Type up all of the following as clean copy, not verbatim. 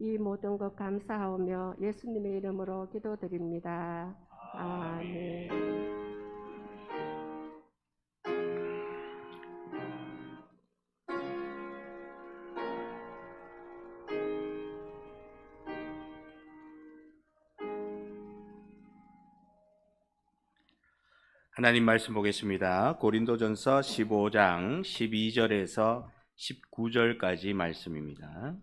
이 모든 것 감사하오며 예수님의 이름으로 기도드립니다. 아멘. 하나님 말씀 보겠습니다. 고린도전서 15장 12절에서 19절까지 말씀입니다.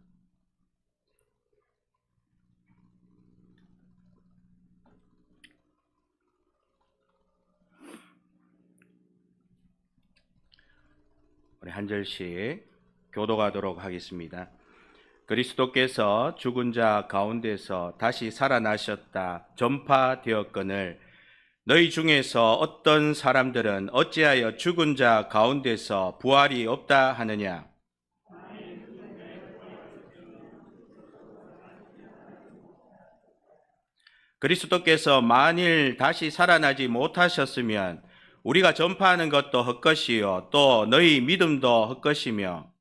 우리 한 절씩 교독하도록 하겠습니다. 그리스도께서 죽은 자 가운데서 다시 살아나셨다 전파되었거늘 너희 중에서 어떤 사람들은 어찌하여 죽은 자 가운데서 부활이 없다 하느냐? 그리스도께서 만일 다시 살아나지 못하셨으면 우리가 전파하는 것도 헛것이요 또 너희 믿음도 헛것이며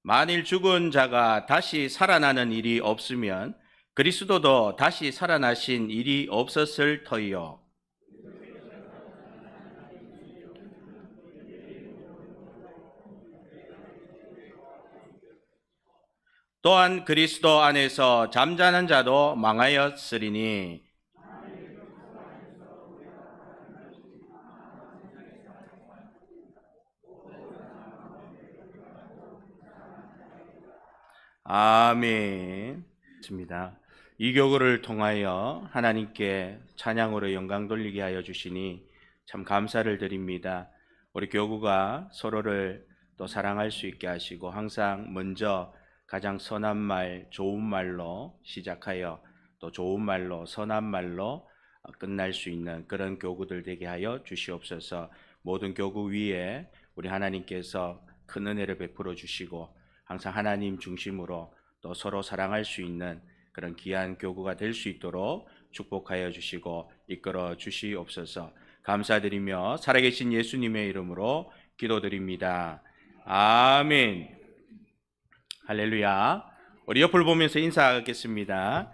만일 죽은 자가 다시 살아나는 일이 없으면 그리스도도 다시 살아나신 일이 없었을 터이요. 또한 그리스도 안에서 잠자는 자도 망하였으리니 아멘. 이 교구를 통하여 하나님께 찬양으로 영광 돌리게 하여 주시니 참 감사를 드립니다. 우리 교구가 서로를 또 사랑할 수 있게 하시고 항상 먼저 가장 선한 말, 좋은 말로 시작하여 또 좋은 말로, 선한 말로 끝날 수 있는 그런 교구들 되게 하여 주시옵소서. 모든 교구 위에 우리 하나님께서 큰 은혜를 베풀어 주시고 항상 하나님 중심으로 또 서로 사랑할 수 있는 그런 귀한 교구가 될 수 있도록 축복하여 주시고 이끌어 주시옵소서. 감사드리며 살아계신 예수님의 이름으로 기도드립니다. 아멘. 할렐루야. 우리 옆을 보면서 인사하겠습니다.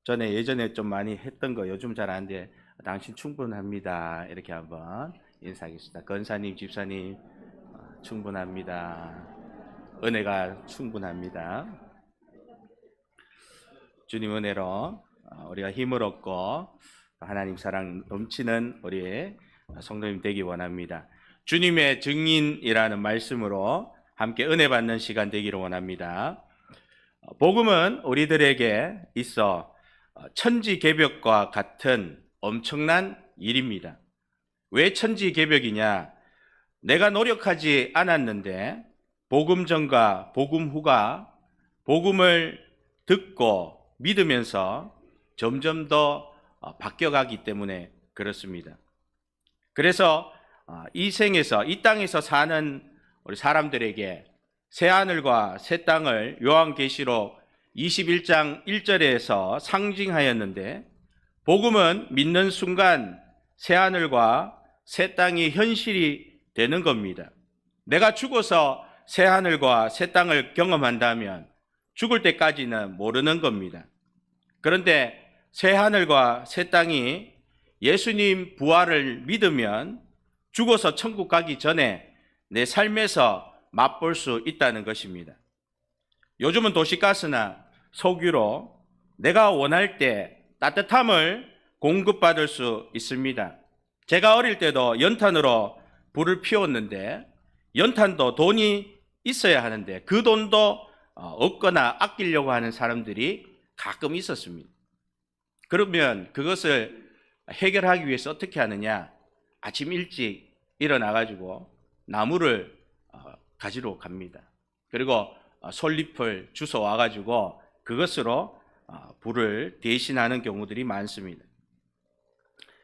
전에 예전에 좀 많이 했던 거 요즘 잘 안 돼. 당신 충분합니다. 이렇게 한번 인사하겠습니다. 건사님, 집사님 충분합니다. 은혜가 충분합니다. 주님 은혜로 우리가 힘을 얻고 하나님 사랑 넘치는 우리의 성도님 되기 원합니다. 주님의 증인이라는 말씀으로 함께 은혜 받는 시간 되기를 원합니다. 복음은 우리들에게 있어 천지개벽과 같은 엄청난 일입니다. 왜 천지개벽이냐? 내가 노력하지 않았는데 복음 전과 복음 후가 복음을 듣고 믿으면서 점점 더 바뀌어가기 때문에 그렇습니다. 그래서 이 생에서 이 땅에서 사는 우리 사람들에게 새하늘과 새 땅을 요한계시록 21장 1절에서 상징하였는데 복음은 믿는 순간 새하늘과 새 땅이 현실이 되는 겁니다. 내가 죽어서 새하늘과 새 땅을 경험한다면 죽을 때까지는 모르는 겁니다. 그런데 새하늘과 새 땅이 예수님 부활을 믿으면 죽어서 천국 가기 전에 내 삶에서 맛볼 수 있다는 것입니다. 요즘은 도시가스나 석유로 내가 원할 때 따뜻함을 공급받을 수 있습니다. 제가 어릴 때도 연탄으로 불을 피웠는데 연탄도 돈이 있어야 하는데 그 돈도 없거나 아끼려고 하는 사람들이 가끔 있었습니다. 그러면 그것을 해결하기 위해서 어떻게 하느냐? 아침 일찍 일어나가지고 나무를 가지러 갑니다. 그리고 솔잎을 주워 와가지고 그것으로 불을 대신하는 경우들이 많습니다.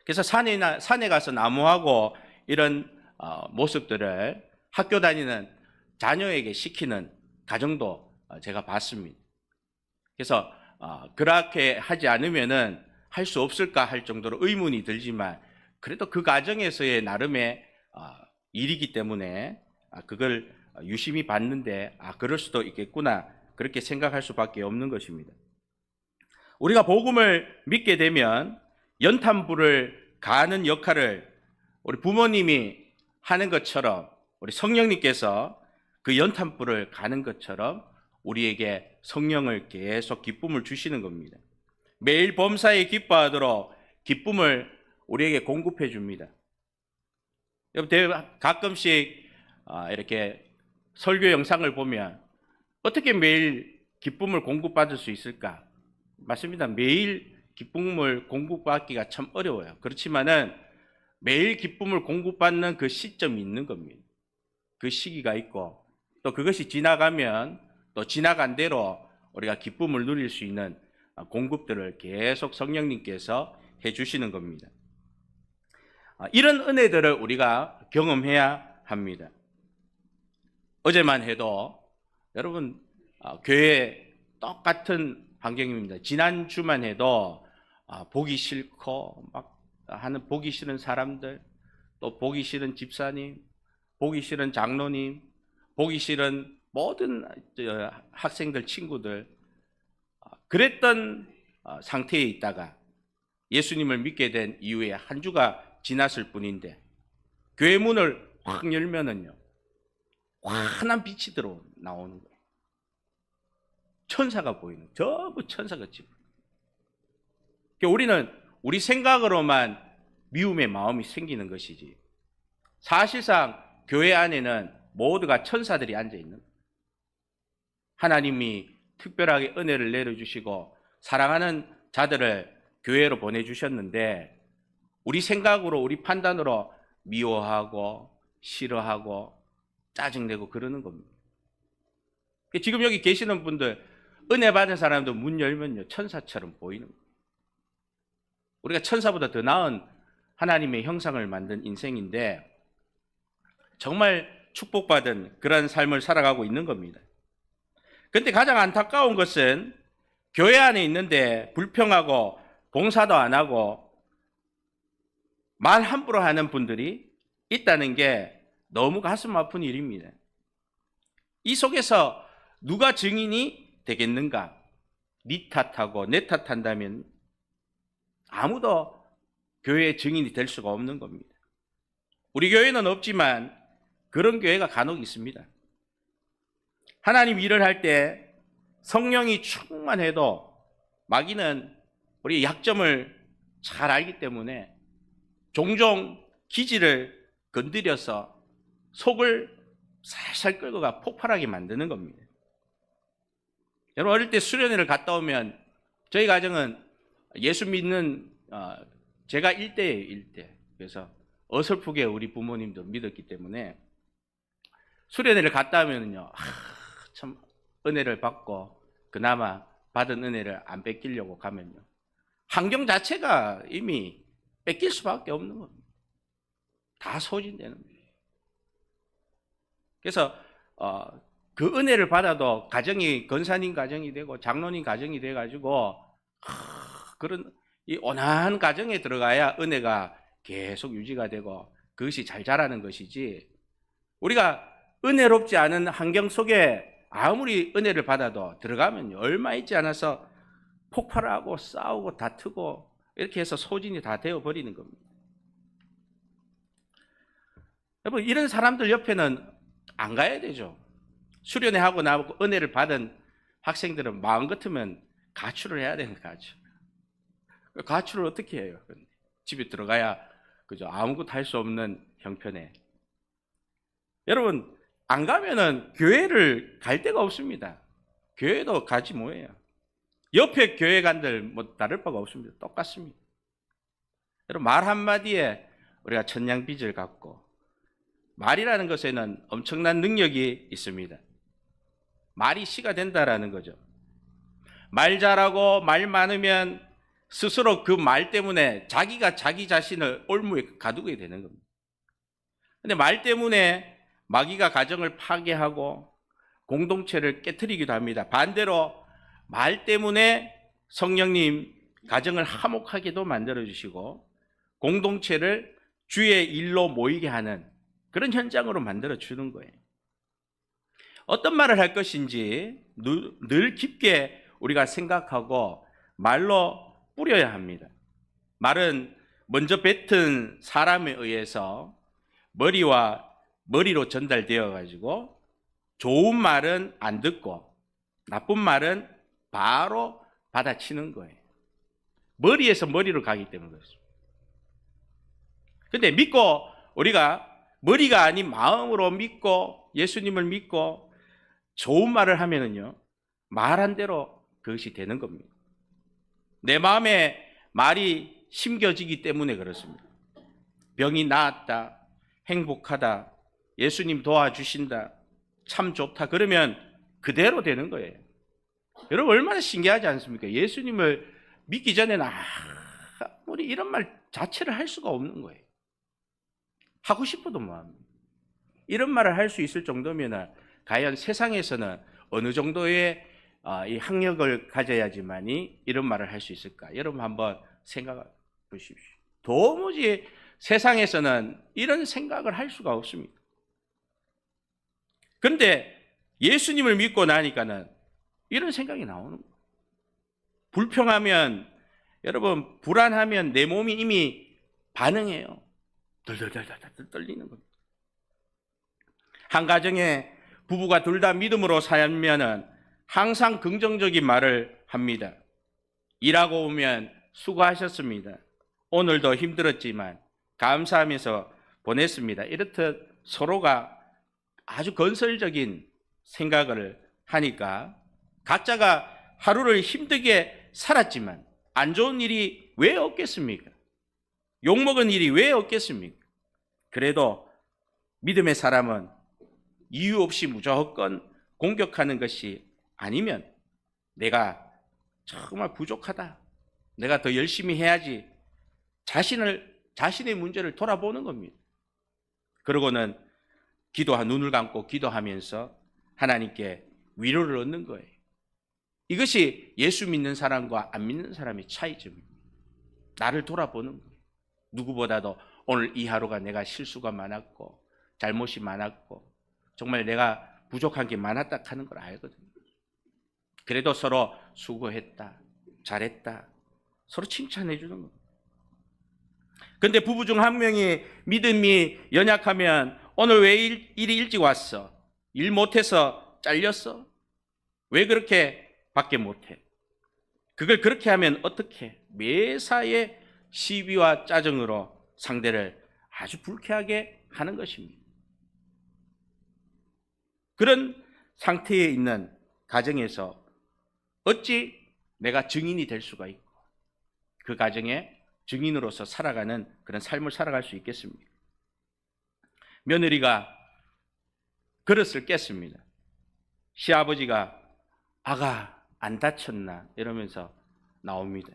그래서 산에 가서 나무하고 이런 모습들을 학교 다니는 자녀에게 시키는 가정도 제가 봤습니다. 그래서 그렇게 하지 않으면은 할 수 없을까 할 정도로 의문이 들지만 그래도 그 과정에서의 나름의 일이기 때문에 그걸 유심히 봤는데 그럴 수도 있겠구나 그렇게 생각할 수밖에 없는 것입니다. 우리가 복음을 믿게 되면 연탄불을 가는 역할을 우리 부모님이 하는 것처럼 우리 성령님께서 그 연탄불을 가는 것처럼 우리에게 성령을 계속 기쁨을 주시는 겁니다. 매일 범사에 기뻐하도록 기쁨을 우리에게 공급해 줍니다. 가끔씩 이렇게 설교 영상을 보면 어떻게 매일 기쁨을 공급받을 수 있을까? 맞습니다. 매일 기쁨을 공급받기가 참 어려워요. 그렇지만은 매일 기쁨을 공급받는 그 시점이 있는 겁니다. 그 시기가 있고 또 그것이 지나가면 또 지나간 대로 우리가 기쁨을 누릴 수 있는 공급들을 계속 성령님께서 해주시는 겁니다. 이런 은혜들을 우리가 경험해야 합니다. 어제만 해도 여러분 교회 똑같은 환경입니다. 지난주만 해도 보기 싫고 막 하는 보기 싫은 사람들, 또 보기 싫은 집사님, 보기 싫은 장로님, 보기 싫은 모든 학생들, 친구들 그랬던 상태에 있다가 예수님을 믿게 된 이후에 한 주가 지났을 뿐인데 교회 문을 확 열면은요 환한 빛이 나오는 거예요. 천사가 보이는, 전부 천사같이. 우리는 우리 생각으로만 미움의 마음이 생기는 것이지 사실상 교회 안에는 모두가 천사들이 앉아 있는 거예요. 하나님이 특별하게 은혜를 내려주시고 사랑하는 자들을 교회로 보내주셨는데 우리 생각으로 우리 판단으로 미워하고 싫어하고 짜증내고 그러는 겁니다. 지금 여기 계시는 분들 은혜 받은 사람들 문 열면요 천사처럼 보이는 거예요. 우리가 천사보다 더 나은 하나님의 형상을 만든 인생인데 정말 축복받은 그런 삶을 살아가고 있는 겁니다. 그런데 가장 안타까운 것은 교회 안에 있는데 불평하고 봉사도 안 하고 말 함부로 하는 분들이 있다는 게 너무 가슴 아픈 일입니다. 이 속에서 누가 증인이 되겠는가? 네 탓하고 내 탓한다면 아무도 교회의 증인이 될 수가 없는 겁니다. 우리 교회는 없지만 그런 교회가 간혹 있습니다. 하나님 일을 할 때 성령이 충만해도 마귀는 우리 약점을 잘 알기 때문에 종종 기지를 건드려서 속을 살살 끌고 가 폭발하게 만드는 겁니다. 여러분 어릴 때 수련회를 갔다 오면 저희 가정은 예수 믿는 제가 1대예요. 1대. 그래서 어설프게 우리 부모님도 믿었기 때문에 수련회를 갔다 오면요 참 은혜를 받고 그나마 받은 은혜를 안 뺏기려고 가면요 환경 자체가 이미 뺏길 수밖에 없는 겁니다. 다 소진되는 거예요. 그래서 그 은혜를 받아도 가정이 권사님 가정이 되고 장로님 가정이 돼가지고 그런 이 온화한 가정에 들어가야 은혜가 계속 유지가 되고 그것이 잘 자라는 것이지 우리가 은혜롭지 않은 환경 속에 아무리 은혜를 받아도 들어가면 얼마 있지 않아서 폭발하고 싸우고 다투고 이렇게 해서 소진이 다 되어버리는 겁니다. 여러분 이런 사람들 옆에는 안 가야 되죠. 수련회 하고 나고 은혜를 받은 학생들은 마음 같으면 가출을 해야 되는 가출. 가출을 어떻게 해요? 집에 들어가야 그죠 아무것도 할 수 없는 형편에. 여러분 안 가면은 교회를 갈 데가 없습니다. 교회도 가지 뭐예요. 옆에 교회 간들 뭐 다를 바가 없습니다. 똑같습니다. 여러분 말 한마디에 우리가 천냥빚을 갖고 말이라는 것에는 엄청난 능력이 있습니다. 말이 씨가 된다라는 거죠. 말 잘하고 말 많으면 스스로 그 말 때문에 자기가 자기 자신을 올무에 가두게 되는 겁니다. 근데 말 때문에 마귀가 가정을 파괴하고 공동체를 깨트리기도 합니다. 반대로 말 때문에 성령님 가정을 화목하게도 만들어주시고 공동체를 주의 일로 모이게 하는 그런 현장으로 만들어주는 거예요. 어떤 말을 할 것인지 늘 깊게 우리가 생각하고 말로 뿌려야 합니다. 말은 먼저 뱉은 사람에 의해서 머리로 전달되어 가지고 좋은 말은 안 듣고 나쁜 말은 바로 받아치는 거예요. 머리에서 머리로 가기 때문에 그렇습니다. 근데 믿고 우리가 머리가 아닌 마음으로 믿고 예수님을 믿고 좋은 말을 하면은요, 말한 대로 그것이 되는 겁니다. 내 마음에 말이 심겨지기 때문에 그렇습니다. 병이 나았다, 행복하다, 예수님 도와주신다, 참 좋다, 그러면 그대로 되는 거예요. 여러분 얼마나 신기하지 않습니까? 예수님을 믿기 전에는 우리 이런 말 자체를 할 수가 없는 거예요. 하고 싶어도 뭐합니까? 이런 말을 할 수 있을 정도면 과연 세상에서는 어느 정도의 이 학력을 가져야지만이 이런 말을 할 수 있을까? 여러분 한번 생각해 보십시오. 도무지 세상에서는 이런 생각을 할 수가 없습니다. 그런데 예수님을 믿고 나니까는 이런 생각이 나오는 거예요. 불평하면, 여러분 불안하면 내 몸이 이미 반응해요. 덜덜덜덜 떨리는 겁니다. 한 가정에 부부가 둘 다 믿음으로 살면은 항상 긍정적인 말을 합니다. 일하고 오면 수고하셨습니다. 오늘도 힘들었지만 감사하면서 보냈습니다. 이렇듯 서로가 아주 건설적인 생각을 하니까 각자가 하루를 힘들게 살았지만 안 좋은 일이 왜 없겠습니까? 욕먹은 일이 왜 없겠습니까? 그래도 믿음의 사람은 이유 없이 무조건 공격하는 것이 아니면 내가 정말 부족하다, 내가 더 열심히 해야지, 자신의 문제를 돌아보는 겁니다. 그러고는 눈을 감고 기도하면서 하나님께 위로를 얻는 거예요. 이것이 예수 믿는 사람과 안 믿는 사람의 차이점입니다. 나를 돌아보는 거예요. 누구보다도 오늘 이 하루가 내가 실수가 많았고 잘못이 많았고 정말 내가 부족한 게 많았다 하는 걸 알거든요. 그래도 서로 수고했다, 잘했다, 서로 칭찬해 주는 겁니다. 근데 부부 중 한 명이 믿음이 연약하면 오늘 왜 일이 일찍 왔어? 일 못해서 잘렸어? 왜 그렇게 밖에 못해? 그걸 그렇게 하면 어떻게? 매사에 시비와 짜증으로 상대를 아주 불쾌하게 하는 것입니다. 그런 상태에 있는 가정에서 어찌 내가 증인이 될 수가 있고 그 가정의 증인으로서 살아가는 그런 삶을 살아갈 수 있겠습니까? 며느리가 그릇을 깼습니다. 시아버지가 아가 안 다쳤나 이러면서 나옵니다.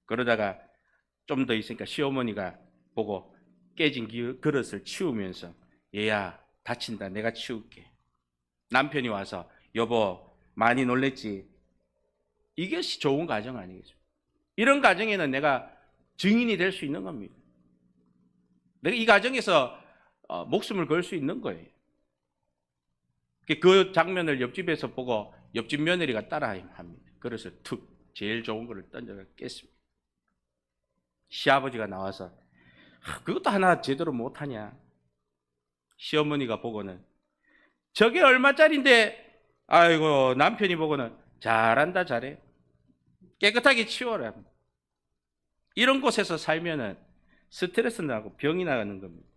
그러다가 좀 더 있으니까 시어머니가 보고 깨진 그릇을 치우면서 얘야 다친다, 내가 치울게. 남편이 와서 여보 많이 놀랬지? 이것이 좋은 가정 아니겠죠? 이런 가정에는 내가 증인이 될 수 있는 겁니다. 내가 이 가정에서 목숨을 걸 수 있는 거예요. 그 장면을 옆집에서 보고 옆집 며느리가 따라합니다. 그래서 제일 좋은 거를 던져서 깼습니다. 시아버지가 나와서 그것도 하나 제대로 못하냐. 시어머니가 보고는 저게 얼마짜린데, 아이고 남편이 보고는 잘한다, 잘해, 깨끗하게 치워라. 이런 곳에서 살면은 스트레스 나고 병이 나가는 겁니다.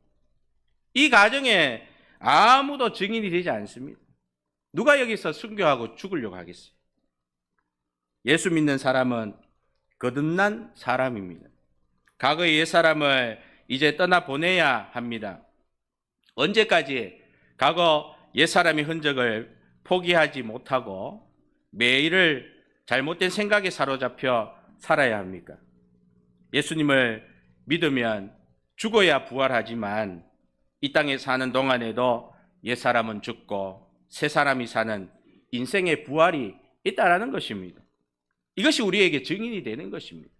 이 가정에 아무도 증인이 되지 않습니다. 누가 여기서 순교하고 죽으려고 하겠어요? 예수 믿는 사람은 거듭난 사람입니다. 과거의 옛사람을 이제 떠나보내야 합니다. 언제까지 과거 옛사람의 흔적을 포기하지 못하고 매일을 잘못된 생각에 사로잡혀 살아야 합니까? 예수님을 믿으면 죽어야 부활하지만 이 땅에 사는 동안에도 옛사람은 죽고 새 사람이 사는 인생의 부활이 있다라는 것입니다. 이것이 우리에게 증인이 되는 것입니다.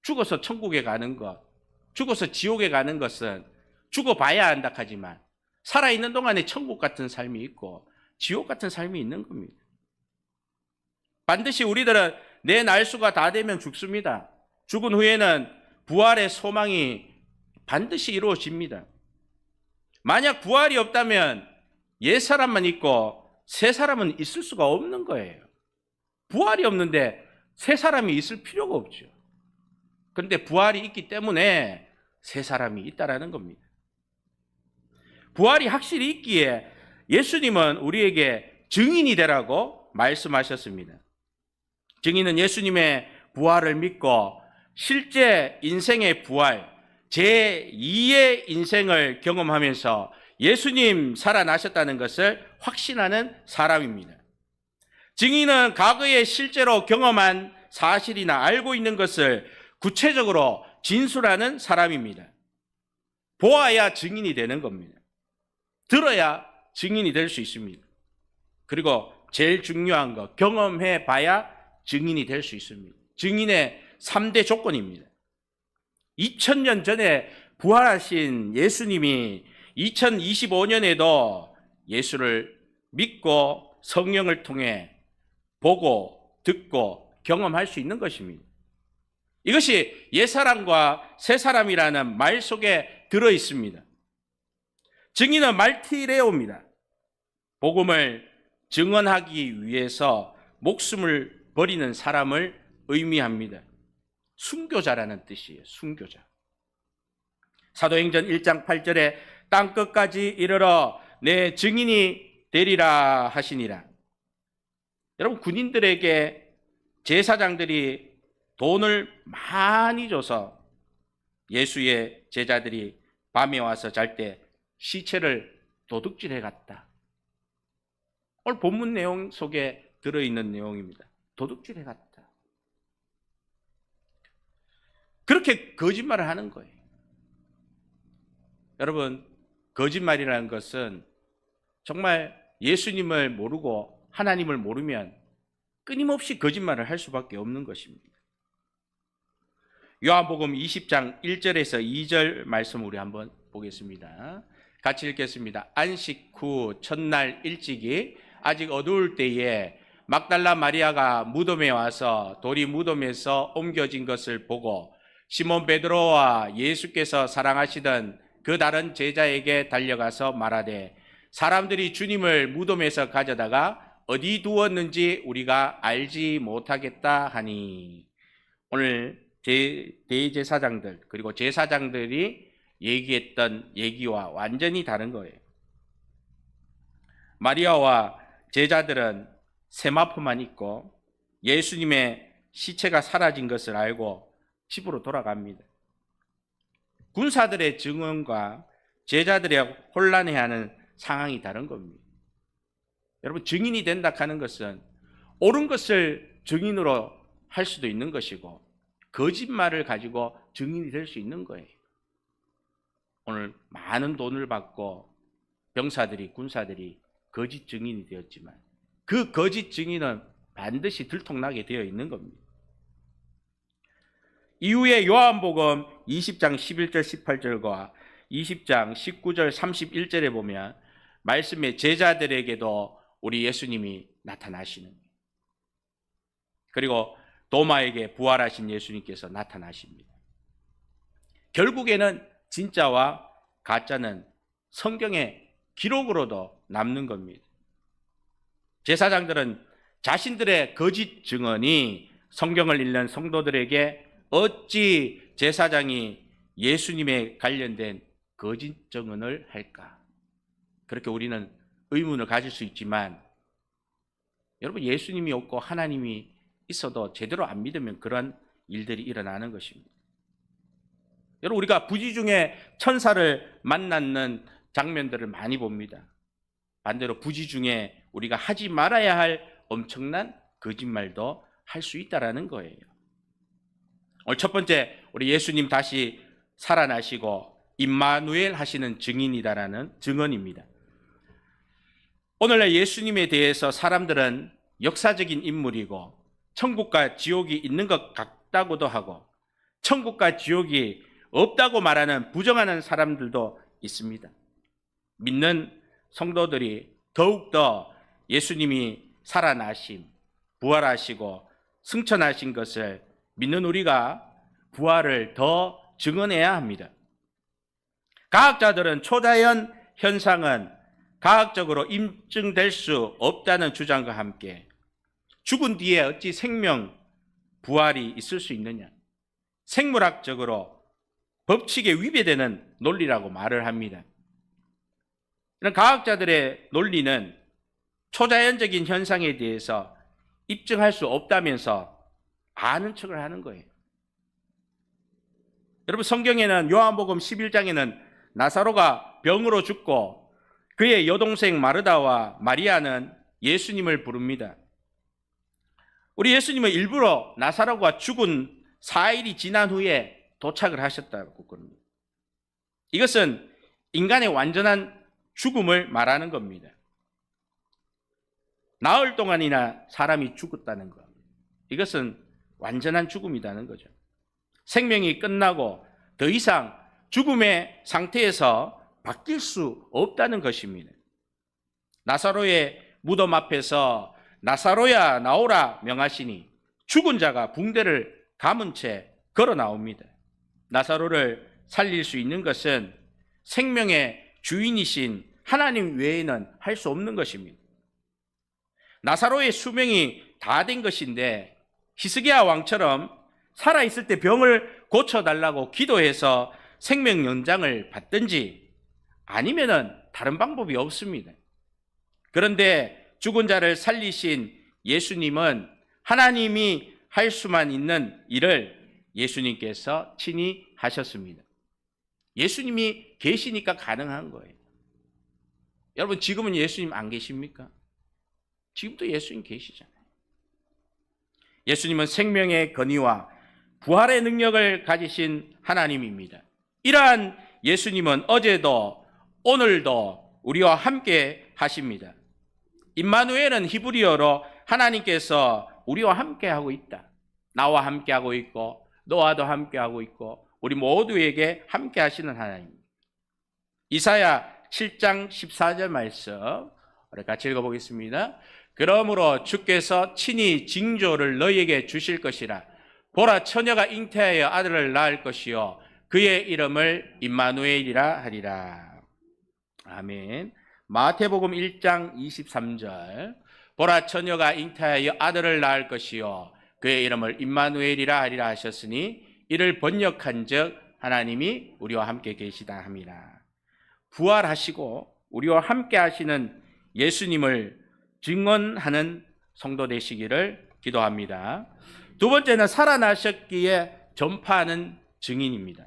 죽어서 천국에 가는 것, 죽어서 지옥에 가는 것은 죽어봐야 한다 하지만 살아있는 동안에 천국 같은 삶이 있고 지옥 같은 삶이 있는 겁니다. 반드시 우리들은 내 날수가 다 되면 죽습니다. 죽은 후에는 부활의 소망이 반드시 이루어집니다. 만약 부활이 없다면 옛사람만 있고 새 사람은 있을 수가 없는 거예요. 부활이 없는데 새 사람이 있을 필요가 없죠. 그런데 부활이 있기 때문에 새 사람이 있다라는 겁니다. 부활이 확실히 있기에 예수님은 우리에게 증인이 되라고 말씀하셨습니다. 증인은 예수님의 부활을 믿고 실제 인생의 부활, 제2의 인생을 경험하면서 예수님 살아나셨다는 것을 확신하는 사람입니다. 증인은 과거에 실제로 경험한 사실이나 알고 있는 것을 구체적으로 진술하는 사람입니다. 보아야 증인이 되는 겁니다. 들어야 증인이 될 수 있습니다. 그리고 제일 중요한 거, 경험해 봐야 증인이 될 수 있습니다. 증인의 3대 조건입니다. 2000년 전에 부활하신 예수님이 2025년에도 예수를 믿고 성령을 통해 보고 듣고 경험할 수 있는 것입니다. 이것이 옛사람과 새사람이라는 말 속에 들어 있습니다. 증인은 말티레오입니다. 복음을 증언하기 위해서 목숨을 버리는 사람을 의미합니다. 순교자라는 뜻이에요. 순교자. 사도행전 1장 8절에 땅끝까지 이르러 내 증인이 되리라 하시니라. 여러분, 군인들에게 제사장들이 돈을 많이 줘서 예수의 제자들이 밤에 와서 잘 때 시체를 도둑질해 갔다. 오늘 본문 내용 속에 들어있는 내용입니다. 도둑질해 갔다. 그렇게 거짓말을 하는 거예요. 여러분, 거짓말이라는 것은 정말 예수님을 모르고 하나님을 모르면 끊임없이 거짓말을 할 수밖에 없는 것입니다. 요한복음 20장 1절에서 2절 말씀 우리 한번 보겠습니다. 같이 읽겠습니다. 안식 후 첫날 일찍이 아직 어두울 때에 막달라 마리아가 무덤에 와서 돌이 무덤에서 옮겨진 것을 보고 시몬 베드로와 예수께서 사랑하시던 그 다른 제자에게 달려가서 말하되 사람들이 주님을 무덤에서 가져다가 어디 두었는지 우리가 알지 못하겠다 하니. 오늘 대제사장들 그리고 제사장들이 얘기했던 얘기와 완전히 다른 거예요. 마리아와 제자들은 세마포만 입고 예수님의 시체가 사라진 것을 알고 집으로 돌아갑니다. 군사들의 증언과 제자들의 혼란해하는 상황이 다른 겁니다. 여러분, 증인이 된다 하는 것은 옳은 것을 증인으로 할 수도 있는 것이고 거짓말을 가지고 증인이 될 수 있는 거예요. 오늘 많은 돈을 받고 병사들이, 군사들이 거짓 증인이 되었지만 그 거짓 증인은 반드시 들통나게 되어 있는 겁니다. 이후에 요한복음 20장 11절 18절과 20장 19절 31절에 보면 말씀의 제자들에게도 우리 예수님이 나타나시는 거예요. 그리고 도마에게 부활하신 예수님께서 나타나십니다. 결국에는 진짜와 가짜는 성경의 기록으로도 남는 겁니다. 제사장들은 자신들의 거짓 증언이 성경을 읽는 성도들에게 어찌 제사장이 예수님에 관련된 거짓 증언을 할까? 그렇게 우리는 의문을 가질 수 있지만 여러분, 예수님이 없고 하나님이 있어도 제대로 안 믿으면 그런 일들이 일어나는 것입니다. 여러분, 우리가 부지 중에 천사를 만나는 장면들을 많이 봅니다. 반대로 부지 중에 우리가 하지 말아야 할 엄청난 거짓말도 할 수 있다라는 거예요. 오늘 첫 번째, 우리 예수님 다시 살아나시고 임마누엘 하시는 증인이다라는 증언입니다. 오늘날 예수님에 대해서 사람들은 역사적인 인물이고 천국과 지옥이 있는 것 같다고도 하고 천국과 지옥이 없다고 말하는 부정하는 사람들도 있습니다. 믿는 성도들이 더욱더 예수님이 살아나심, 부활하시고 승천하신 것을 믿는 우리가 부활을 더 증언해야 합니다. 과학자들은 초자연 현상은 과학적으로 입증될 수 없다는 주장과 함께 죽은 뒤에 어찌 생명, 부활이 있을 수 있느냐, 생물학적으로 법칙에 위배되는 논리라고 말을 합니다. 이런 과학자들의 논리는 초자연적인 현상에 대해서 입증할 수 없다면서 아는 척을 하는 거예요. 여러분, 성경에는 요한복음 11장에는 나사로가 병으로 죽고 그의 여동생 마르다와 마리아는 예수님을 부릅니다. 우리 예수님은 일부러 나사로가 죽은 4일이 지난 후에 도착을 하셨다고 그럽니다. 이것은 인간의 완전한 죽음을 말하는 겁니다. 나흘 동안이나 사람이 죽었다는 것, 이것은 완전한 죽음이라는 거죠. 생명이 끝나고 더 이상 죽음의 상태에서 바뀔 수 없다는 것입니다. 나사로의 무덤 앞에서 나사로야 나오라 명하시니 죽은 자가 붕대를 감은 채 걸어 나옵니다. 나사로를 살릴 수 있는 것은 생명의 주인이신 하나님 외에는 할 수 없는 것입니다. 나사로의 수명이 다 된 것인데 히스기야 왕처럼 살아있을 때 병을 고쳐달라고 기도해서 생명 연장을 받든지 아니면은 다른 방법이 없습니다. 그런데 죽은 자를 살리신 예수님은 하나님이 할 수만 있는 일을 예수님께서 친히 하셨습니다. 예수님이 계시니까 가능한 거예요. 여러분, 지금은 예수님 안 계십니까? 지금도 예수님 계시잖아요. 예수님은 생명의 권위와 부활의 능력을 가지신 하나님입니다. 이러한 예수님은 어제도 오늘도 우리와 함께 하십니다. 임마누엘은 히브리어로 하나님께서 우리와 함께 하고 있다. 나와 함께 하고 있고 너와도 함께 하고 있고 우리 모두에게 함께 하시는 하나님입니다. 이사야 7장 14절 말씀 우리 같이 읽어보겠습니다. 그러므로 주께서 친히 징조를 너희에게 주실 것이라. 보라, 처녀가 잉태하여 아들을 낳을 것이요 그의 이름을 임마누엘이라 하리라. 아멘. 마태복음 1장 23절 보라, 처녀가 잉태하여 아들을 낳을 것이요 그의 이름을 임마누엘이라 하리라 하셨으니 이를 번역한 즉 하나님이 우리와 함께 계시다 함이라. 부활하시고 우리와 함께 하시는 예수님을 증언하는 성도 되시기를 기도합니다. 두 번째는 살아나셨기에 전파하는 증인입니다.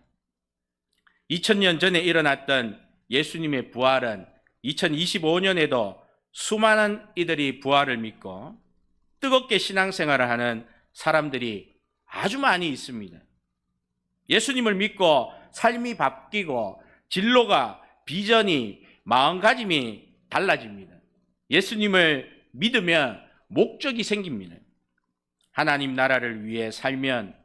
2000년 전에 일어났던 예수님의 부활은 2025년에도 수많은 이들이 부활을 믿고 뜨겁게 신앙생활을 하는 사람들이 아주 많이 있습니다. 예수님을 믿고 삶이 바뀌고 진로가, 비전이, 마음가짐이 달라집니다. 예수님을 믿으면 목적이 생깁니다. 하나님 나라를 위해 살면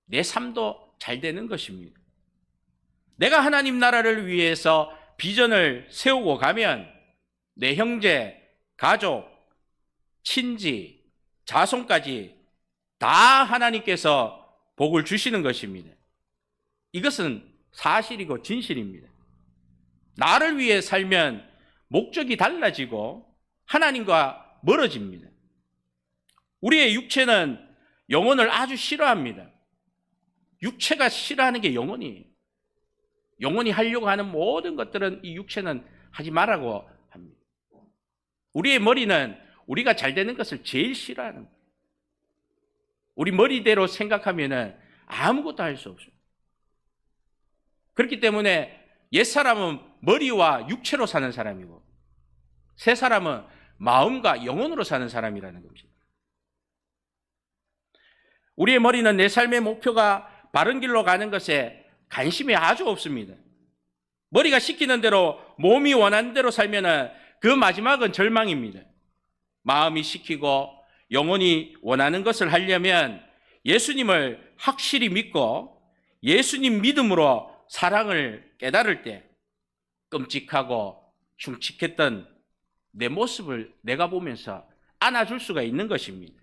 내 삶도 잘 되는 것입니다. 내가 하나님 나라를 위해서 비전을 세우고 가면 내 형제, 가족, 친지, 자손까지 다 하나님께서 복을 주시는 것입니다. 이것은 사실이고 진실입니다. 나를 위해 살면 목적이 달라지고 하나님과 멀어집니다. 우리의 육체는 영혼을 아주 싫어합니다. 육체가 싫어하는 게 영혼이에요. 영혼이 하려고 하는 모든 것들은 이 육체는 하지 말라고 합니다. 우리의 머리는 우리가 잘 되는 것을 제일 싫어하는 거예요. 우리 머리대로 생각하면 아무것도 할 수 없어요. 그렇기 때문에 옛사람은 머리와 육체로 사는 사람이고 새 사람은 마음과 영혼으로 사는 사람이라는 겁니다. 우리의 머리는 내 삶의 목표가 바른 길로 가는 것에 관심이 아주 없습니다. 머리가 시키는 대로, 몸이 원하는 대로 살면 그 마지막은 절망입니다. 마음이 시키고 영혼이 원하는 것을 하려면 예수님을 확실히 믿고 예수님 믿음으로 사랑을 깨달을 때 끔찍하고 흉측했던 내 모습을 내가 보면서 안아줄 수가 있는 것입니다.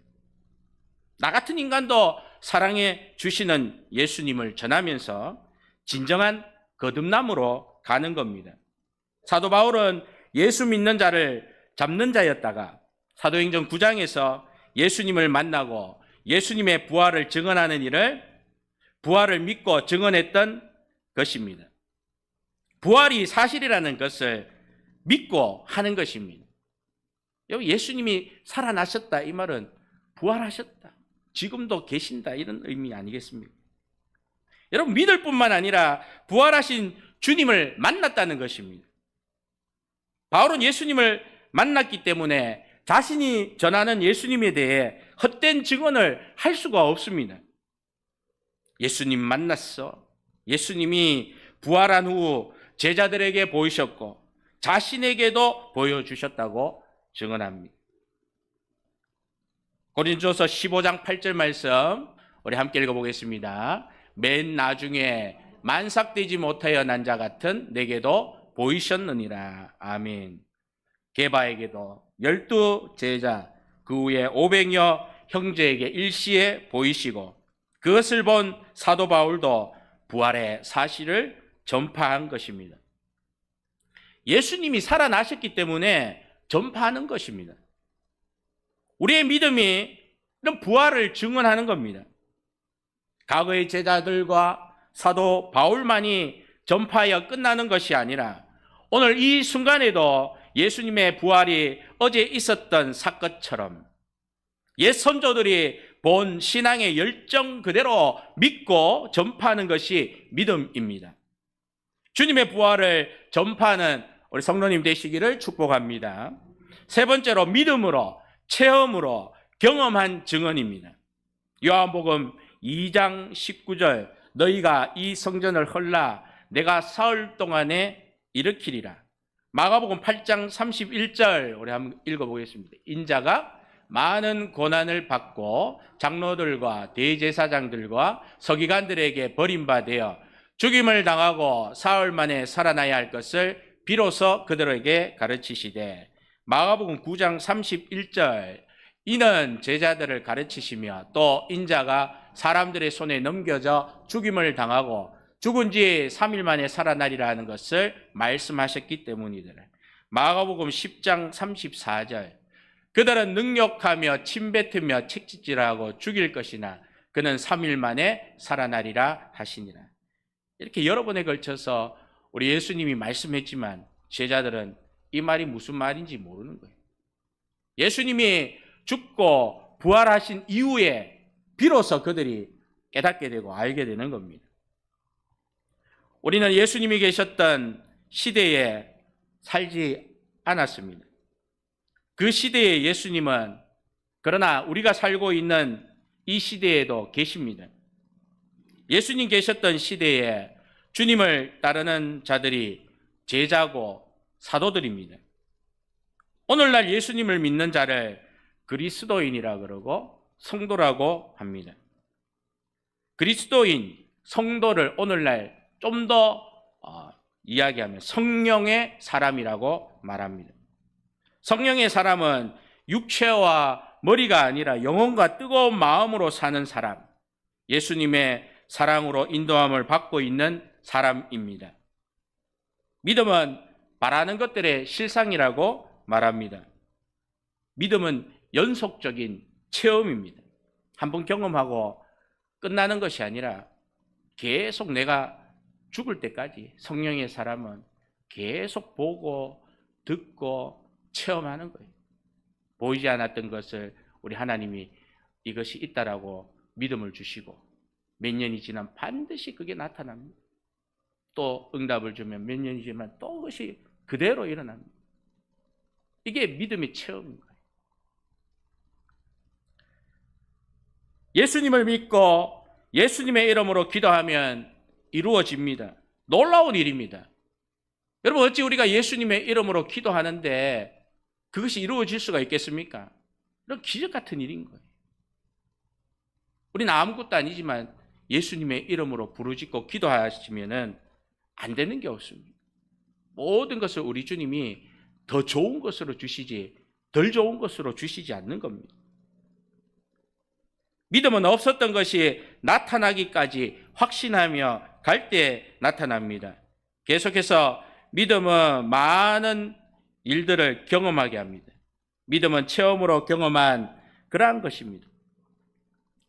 나 같은 인간도 사랑해 주시는 예수님을 전하면서 진정한 거듭남으로 가는 겁니다. 사도 바울은 예수 믿는 자를 잡는 자였다가 사도행전 9장에서 예수님을 만나고 예수님의 부활을 증언하는 일을 부활을 믿고 증언했던 것입니다. 부활이 사실이라는 것을 믿고 하는 것입니다. 여기 예수님이 살아나셨다 이 말은 부활하셨다, 지금도 계신다 이런 의미 아니겠습니까? 여러분 믿을 뿐만 아니라 부활하신 주님을 만났다는 것입니다. 바울은 예수님을 만났기 때문에 자신이 전하는 예수님에 대해 헛된 증언을 할 수가 없습니다. 예수님 만났어. 예수님이 부활한 후 제자들에게 보이셨고 자신에게도 보여주셨다고 증언합니다. 고린도서 15장 8절 말씀 우리 함께 읽어보겠습니다. 맨 나중에 만삭되지 못하여 난 자 같은 내게도 보이셨느니라. 아멘. 게바에게도 12 제자 그 후에 500여 형제에게 일시에 보이시고 그것을 본 사도 바울도 부활의 사실을 전파한 것입니다. 예수님이 살아나셨기 때문에 전파하는 것입니다. 우리의 믿음이 이런 부활을 증언하는 겁니다. 과거의 제자들과 사도 바울만이 전파하여 끝나는 것이 아니라 오늘 이 순간에도 예수님의 부활이 어제 있었던 사건처럼 옛 선조들이 본 신앙의 열정 그대로 믿고 전파하는 것이 믿음입니다. 주님의 부활을 전파하는 우리 성도님 되시기를 축복합니다. 세 번째로 믿음으로, 체험으로 경험한 증언입니다. 요한복음 2장 19절 너희가 이 성전을 헐라 내가 사흘 동안에 일으키리라. 마가복음 8장 31절 우리 한번 읽어보겠습니다. 인자가 많은 고난을 받고 장로들과 대제사장들과 서기관들에게 버림받아 죽임을 당하고 사흘 만에 살아나야 할 것을 비로소 그들에게 가르치시되 마가복음 9장 31절 이는 제자들을 가르치시며 또 인자가 사람들의 손에 넘겨져 죽임을 당하고 죽은 지 3일 만에 살아나리라 하는 것을 말씀하셨기 때문이더라. 마가복음 10장 34절 그들은 능욕하며 침뱉으며 책짓질하고 죽일 것이나 그는 3일 만에 살아나리라 하시니라. 이렇게 여러 번에 걸쳐서 우리 예수님이 말씀했지만 제자들은 이 말이 무슨 말인지 모르는 거예요. 예수님이 죽고 부활하신 이후에 비로소 그들이 깨닫게 되고 알게 되는 겁니다. 우리는 예수님이 계셨던 시대에 살지 않았습니다. 그 시대의 예수님은 그러나 우리가 살고 있는 이 시대에도 계십니다. 예수님 계셨던 시대에 주님을 따르는 자들이 제자고 사도들입니다. 오늘날 예수님을 믿는 자를 그리스도인이라 그러고 성도라고 합니다. 그리스도인, 성도를 오늘날 좀 더 이야기하면 성령의 사람이라고 말합니다. 성령의 사람은 육체와 머리가 아니라 영혼과 뜨거운 마음으로 사는 사람, 예수님의 사랑으로 인도함을 받고 있는 사람입니다. 믿음은 바라는 것들의 실상이라고 말합니다. 믿음은 연속적인 체험입니다. 한번 경험하고 끝나는 것이 아니라 계속 내가 죽을 때까지 성령의 사람은 계속 보고 듣고 체험하는 거예요. 보이지 않았던 것을 우리 하나님이 이것이 있다라고 믿음을 주시고 몇 년이 지나면 반드시 그게 나타납니다. 또 응답을 주면 몇 년이 지나면 또 그것이 그대로 일어납니다. 이게 믿음의 체험인 거예요. 예수님을 믿고 예수님의 이름으로 기도하면 이루어집니다. 놀라운 일입니다. 여러분 어찌 우리가 예수님의 이름으로 기도하는데 그것이 이루어질 수가 있겠습니까? 이런 기적 같은 일인 거예요. 우리는 아무것도 아니지만 예수님의 이름으로 부르짖고 기도하시면은 안 되는 게 없습니다. 모든 것을 우리 주님이 더 좋은 것으로 주시지 덜 좋은 것으로 주시지 않는 겁니다. 믿음은 없었던 것이 나타나기까지 확신하며 갈 때 나타납니다. 계속해서 믿음은 많은 일들을 경험하게 합니다. 믿음은 체험으로 경험한 그러한 것입니다.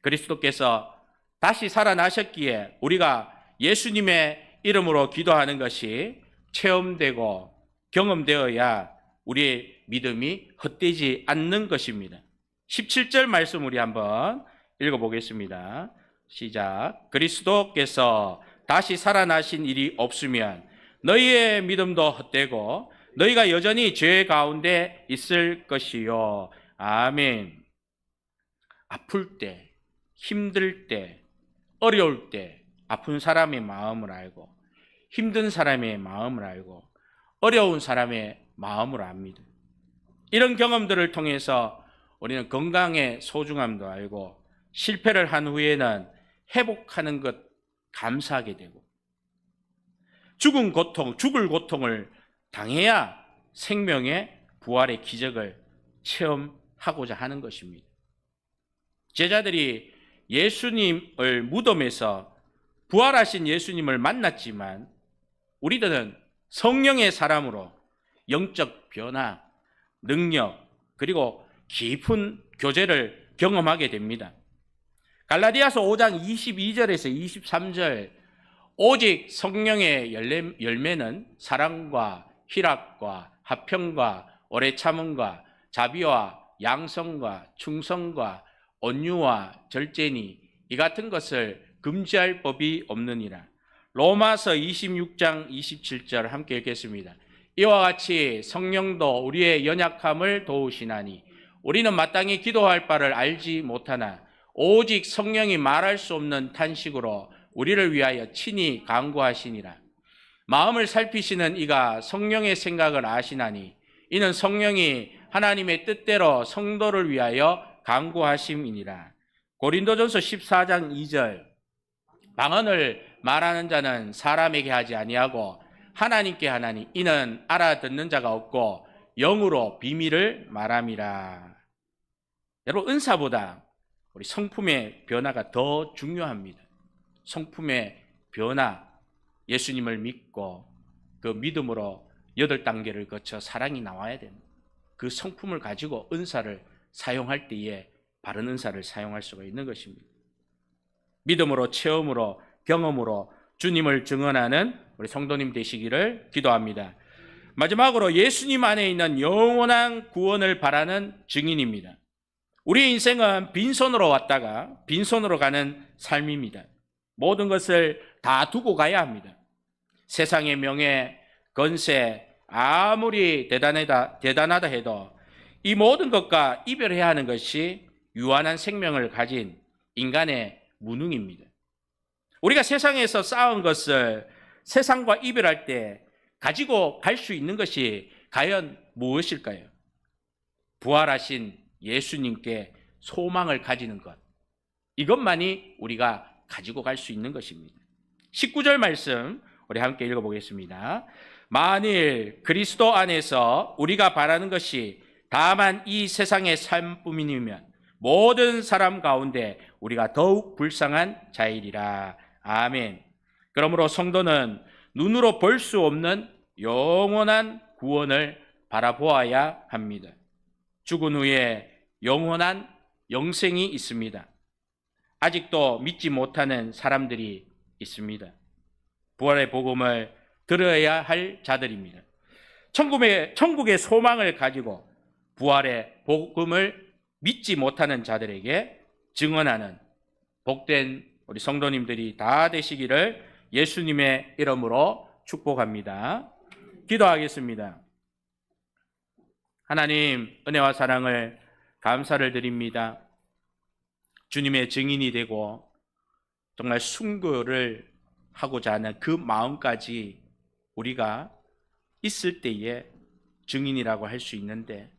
그리스도께서 다시 살아나셨기에 우리가 예수님의 이름으로 기도하는 것이 체험되고 경험되어야 우리의 믿음이 헛되지 않는 것입니다. 17절 말씀 우리 한번 읽어보겠습니다. 시작. 그리스도께서 다시 살아나신 일이 없으면 너희의 믿음도 헛되고 너희가 여전히 죄 가운데 있을 것이요. 아멘. 아플 때, 힘들 때, 어려울 때 아픈 사람의 마음을 알고 힘든 사람의 마음을 알고 어려운 사람의 마음을 압니다. 이런 경험들을 통해서 우리는 건강의 소중함도 알고 실패를 한 후에는 회복하는 것 감사하게 되고 죽을 고통을 당해야 생명의 부활의 기적을 체험하고자 하는 것입니다. 제자들이 예수님을 무덤에서 부활하신 예수님을 만났지만 우리들은 성령의 사람으로 영적 변화, 능력, 그리고 깊은 교제를 경험하게 됩니다. 갈라디아서 5장 22절에서 23절 오직 성령의 열매는 사랑과 희락과 화평과 오래 참음과 자비와 양성과 충성과 온유와 절제니 이 같은 것을 금지할 법이 없느니라. 로마서 26장 27절 함께 읽겠습니다. 이와 같이 성령도 우리의 연약함을 도우시나니 우리는 마땅히 기도할 바를 알지 못하나 오직 성령이 말할 수 없는 탄식으로 우리를 위하여 친히 간구하시니라. 마음을 살피시는 이가 성령의 생각을 아시나니 이는 성령이 하나님의 뜻대로 성도를 위하여 간구하심이니라. 고린도전서 14장 2절 방언을 말하는 자는 사람에게 하지 아니하고 하나님께 하나니 이는 알아듣는 자가 없고 영으로 비밀을 말함이라. 여러분, 은사보다 우리 성품의 변화가 더 중요합니다. 성품의 변화, 예수님을 믿고 그 믿음으로 8단계를 거쳐 사랑이 나와야 됩니다. 그 성품을 가지고 은사를 사용할 때에 바른 은사를 사용할 수가 있는 것입니다. 믿음으로, 체험으로, 경험으로 주님을 증언하는 우리 성도님 되시기를 기도합니다. 마지막으로 예수님 안에 있는 영원한 구원을 바라는 증인입니다. 우리의 인생은 빈손으로 왔다가 빈손으로 가는 삶입니다. 모든 것을 다 두고 가야 합니다. 세상의 명예, 건세, 아무리 대단하다 해도 이 모든 것과 이별해야 하는 것이 유한한 생명을 가진 인간의 무능입니다. 우리가 세상에서 쌓은 것을 세상과 이별할 때 가지고 갈 수 있는 것이 과연 무엇일까요? 부활하신 예수님께 소망을 가지는 것, 이것만이 우리가 가지고 갈 수 있는 것입니다. 19절 말씀 우리 함께 읽어보겠습니다. 만일 그리스도 안에서 우리가 바라는 것이 다만 이 세상의 삶뿐이면 모든 사람 가운데 우리가 더욱 불쌍한 자이리라. 아멘. 그러므로 성도는 눈으로 볼 수 없는 영원한 구원을 바라보아야 합니다. 죽은 후에 영원한 영생이 있습니다. 아직도 믿지 못하는 사람들이 있습니다. 부활의 복음을 들어야 할 자들입니다. 천국의 소망을 가지고 부활의 복음을 믿지 못하는 자들에게 증언하는 복된 우리 성도님들이 다 되시기를 예수님의 이름으로 축복합니다. 기도하겠습니다. 하나님, 은혜와 사랑을 감사를 드립니다. 주님의 증인이 되고 정말 순교를 하고자 하는 그 마음까지 우리가 있을 때에 증인이라고 할 수 있는데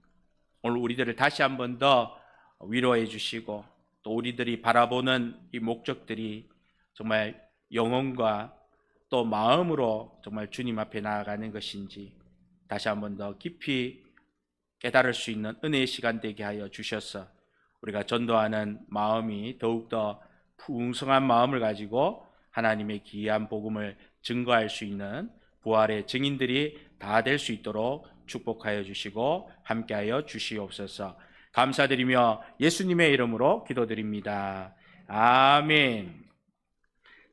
오늘 우리들을 다시 한 번 더 위로해 주시고 또 우리들이 바라보는 이 목적들이 정말 영혼과 또 마음으로 정말 주님 앞에 나아가는 것인지 다시 한번 더 깊이 깨달을 수 있는 은혜의 시간 되게 하여 주셔서 우리가 전도하는 마음이 더욱더 풍성한 마음을 가지고 하나님의 귀한 복음을 증거할 수 있는 부활의 증인들이 다 될 수 있도록 축복하여 주시고 함께하여 주시옵소서. 감사드리며 예수님의 이름으로 기도드립니다. 아멘.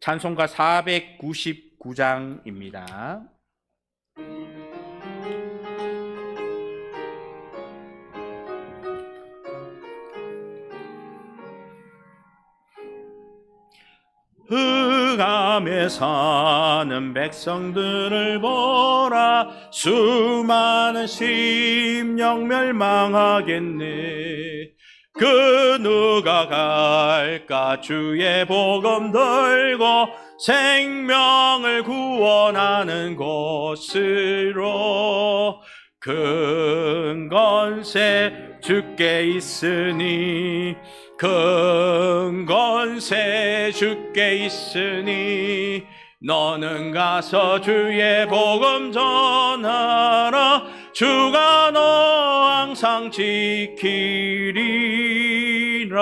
찬송가 499장입니다. 흑암에 사는 백성들을 보라. 수많은 심령 멸망하겠네. 그 누가 갈까? 주의 복음 들고 생명을 구원하는 곳으로. 큰 권세 주께 있으니, 큰 권세 주께 있으니, 너는 가서 주의 복음 전하라. 주가 너 항상 지키리라.